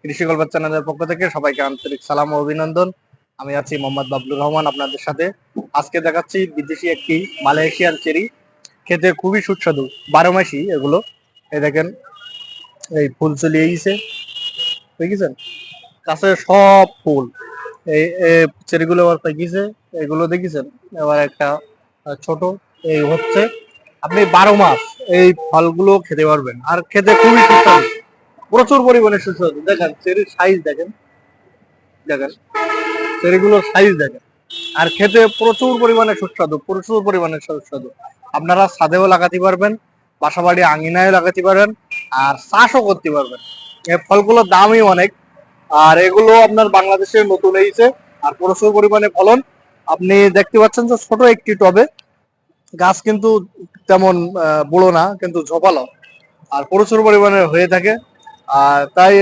কৃষি গল্প চ্যানেলের পক্ষ থেকে সবাইকে আন্তরিক সালাম ও অভিনন্দন। আমি আছি মোহাম্মদ বাবলুর রহমান আপনাদের সাথে। আজকে দেখাচ্ছি বিদেশি একটি মালয়েশিয়ান চেরি, খেতে খুবই সুস্বাদু, 12 মাসই এগুলো। এই দেখেন, এই ফুল চলিয়ে গেছে, দেখেছেন, কাছে সব ফুল। এই চেরিগুলো আবার পেকেছে, এগুলো দেখেছেন। এবার একটা ছোট, এই হচ্ছে, আপনি 12 মাস এই ফলগুলো খেতে পারবেন, আর খেতে খুবই সুস্বাদু, প্রচুর পরিমাণে সুস্বাদু। দেখেন চেরির সাইজ, দেখেন দেখেন চেরিগুলোর সাইজ দেখেন, আর খেতে প্রচুর পরিমাণে সুস্বাদু, প্রচুর পরিমাণে সুস্বাদু। আপনারা ছাদেও লাগাতে পারবেন, বাসা বাড়ি আঙিনায় লাগাতে পারবেন, আর চাষও করতে পারবেন। এই ফলগুলোর দামই অনেক, আর এগুলো আপনার বাংলাদেশে নতুন হয়েছে, আর প্রচুর পরিমাণে ফলন। আপনি দেখতে পাচ্ছেন যে ছোট একটি টবে, গাছ কিন্তু তেমন বড় না, কিন্তু ঝোপালো, আর প্রচুর পরিমাণে হয়ে থাকে। আর তাই